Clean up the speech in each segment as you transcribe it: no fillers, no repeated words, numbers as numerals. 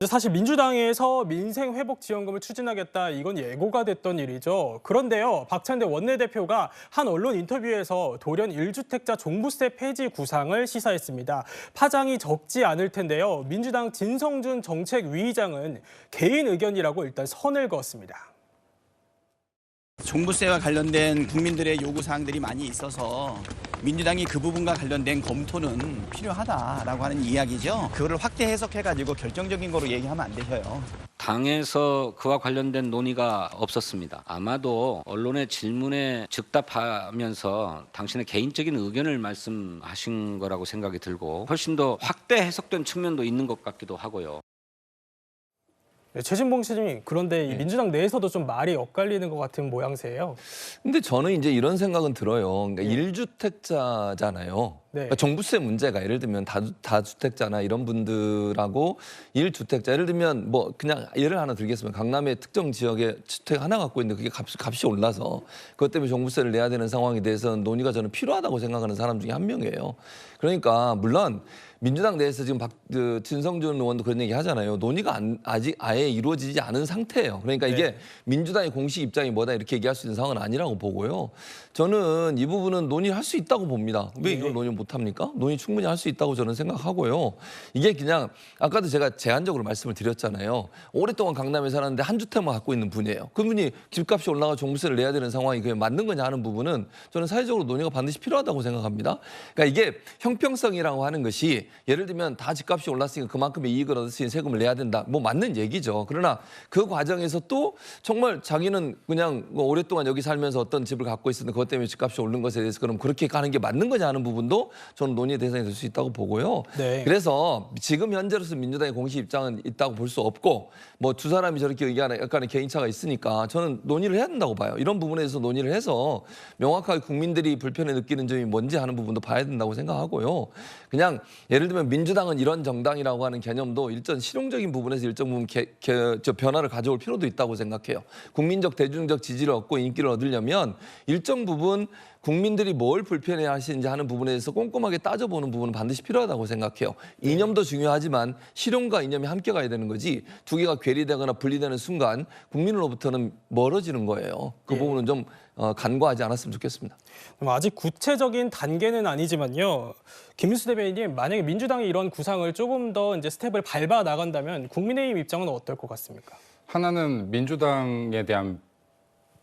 사실 민주당에서 민생회복지원금을 추진하겠다, 이건 예고가 됐던 일이죠. 그런데요, 박찬대 원내대표가 한 언론 인터뷰에서 돌연 1주택자 종부세 폐지 구상을 시사했습니다. 파장이 적지 않을 텐데요. 민주당 진성준 정책위의장은 개인 의견이라고 일단 선을 그었습니다. 종부세와 관련된 국민들의 요구사항들이 많이 있어서 민주당이 그 부분과 관련된 검토는 필요하다라고 하는 이야기죠. 그거를 확대 해석해가지고 결정적인 거로 얘기하면 안 되셔요. 당에서 그와 관련된 논의가 없었습니다. 아마도 언론의 질문에 즉답하면서 당신의 개인적인 의견을 말씀하신 거라고 생각이 들고 훨씬 더 확대 해석된 측면도 있는 것 같기도 하고요. 최진봉 씨님, 그런데 이 민주당 내에서도 좀 말이 엇갈리는 것 같은 모양새예요. 근데 저는 이제 이런 생각은 들어요. 그러니까 1주택자잖아요. 네. 그러니까 종부세 문제가 예를 들면 다주택자나 이런 분들하고 1주택자, 예를 들면 뭐 그냥 예를 하나 들겠습니다. 강남의 특정 지역에 주택 하나 갖고 있는데 그게 값이 올라서 그것 때문에 종부세를 내야 되는 상황에 대해서는 논의가 저는 필요하다고 생각하는 사람 중에 한 명이에요. 그러니까 물론 민주당 내에서 지금 진성준 의원도 그런 얘기 하잖아요. 논의가 아직 아예 이루어지지 않은 상태예요. 그러니까 이게 민주당의 공식 입장이 뭐다 이렇게 얘기할 수 있는 상황은 아니라고 보고요. 저는 이 부분은 논의할 수 있다고 봅니다. 왜 이걸 논의 못합니까? 논의 충분히 할 수 있다고 저는 생각하고요. 이게 그냥 아까도 제가 제한적으로 말씀을 드렸잖아요. 오랫동안 강남에 살았는데 한 주택만 갖고 있는 분이에요. 그분이 집값이 올라가 종부세를 내야 되는 상황이 그게 맞는 거냐 하는 부분은 저는 사회적으로 논의가 반드시 필요하다고 생각합니다. 그러니까 이게 형평성이라고 하는 것이 예를 들면 다 집값이 올랐으니까 그만큼의 이익을 얻을 수 있는 세금을 내야 된다. 뭐 맞는 얘기죠. 그러나 그 과정에서 또 정말 자기는 그냥 오랫동안 여기 살면서 어떤 집을 갖고 있었는데 그것 때문에 집값이 오른 것에 대해서 그럼 그렇게 가는 게 맞는 거냐 하는 부분도 저는 논의의 대상이 될 수 있다고 보고요. 네. 그래서 지금 현재로서 민주당의 공식 입장은 있다고 볼 수 없고 뭐 두 사람이 저렇게 의견에 약간의 개인차가 있으니까 저는 논의를 해야 된다고 봐요. 이런 부분에 대해서 논의를 해서 명확하게 국민들이 불편에 느끼는 점이 뭔지 하는 부분도 봐야 된다고 생각하고요. 그냥 예를 들면 민주당은 이런 정당이라고 하는 개념도 일정 실용적인 부분에서 일정 부분 변화를 가져올 필요도 있다고 생각해요. 국민적 대중적 지지를 얻고 인기를 얻으려면 일정 부분 국민들이 뭘 불편해 하시는지 하는 부분에 대해서 꼼꼼하게 따져보는 부분은 반드시 필요하다고 생각해요. 이념도 중요하지만 실용과 이념이 함께 가야 되는 거지 두 개가 괴리되거나 분리되는 순간 국민으로부터는 멀어지는 거예요. 그 부분은 좀 간과하지 않았으면 좋겠습니다. 아직 구체적인 단계는 아니지만요. 김민수 대변인님, 만약에 민주당이 이런 구상을 조금 더 이제 스텝을 밟아 나간다면 국민의힘 입장은 어떨 것 같습니까? 하나는 민주당에 대한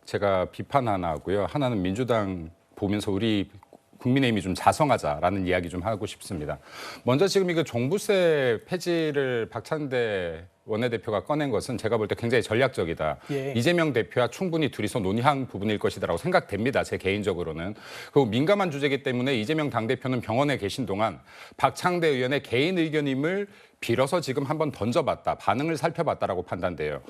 제가 비판 하나 하고요. 하나는 민주당 보면서 우리 국민의힘이 좀 자성하자라는 이야기 좀 하고 싶습니다. 먼저 지금 이거 종부세 폐지를 박찬대 원내대표가 꺼낸 것은 제가 볼 때 굉장히 전략적이다. 이재명 대표와 충분히 둘이서 논의한 부분일 것이라고 생각됩니다. 제 개인적으로는. 그리고 민감한 주제이기 때문에 이재명 당대표는 병원에 계신 동안 박창대 의원의 개인 의견임을 빌어서 지금 한번 던져봤다. 반응을 살펴봤다라고 판단돼요.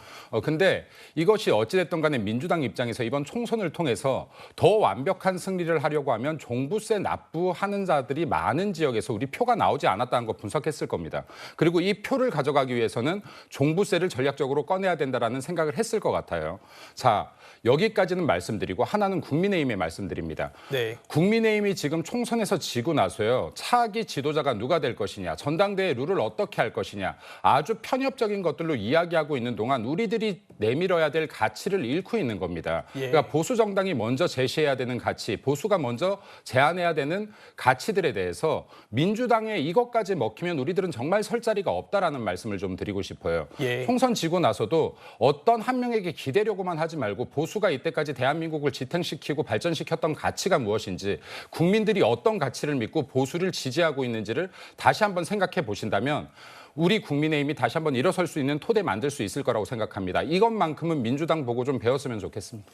근데 이것이 어찌됐든 간에 민주당 입장에서 이번 총선을 통해서 더 완벽한 승리를 하려고 하면 종부세 납부하는 자들이 많은 지역에서 우리 표가 나오지 않았다는 거 분석했을 겁니다. 그리고 이 표를 가져가기 위해서는 종부세를 전략적으로 꺼내야 된다라는 생각을 했을 것 같아요. 자, 여기까지는 말씀드리고 하나는 국민의힘에 말씀드립니다. 네. 국민의힘이 지금 총선에서 지고 나서요. 차기 지도자가 누가 될 것이냐, 전당대회 룰을 어떻게 할 것이냐, 아주 편협적인 것들로 이야기하고 있는 동안 우리들이 내밀어야 될 가치를 잃고 있는 겁니다. 그러니까 보수 정당이 먼저 제시해야 되는 가치, 보수가 먼저 제안해야 되는 가치들에 대해서 민주당에 이것까지 먹히면 우리들은 정말 설 자리가 없다라는 말씀을 좀 드리고 싶어요. 총선 지고 나서도 어떤 한 명에게 기대려고만 하지 말고 보수가 이때까지 대한민국을 지탱시키고 발전시켰던 가치가 무엇인지, 국민들이 어떤 가치를 믿고 보수를 지지하고 있는지를 다시 한번 생각해 보신다면 우리 국민의힘이 다시 한번 일어설 수 있는 토대 만들 수 있을 거라고 생각합니다. 이것만큼은 민주당 보고 좀 배웠으면 좋겠습니다.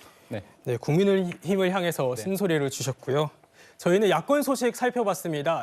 네, 국민의힘을 향해서 쓴소리를 주셨고요. 저희는 야권 소식 살펴봤습니다.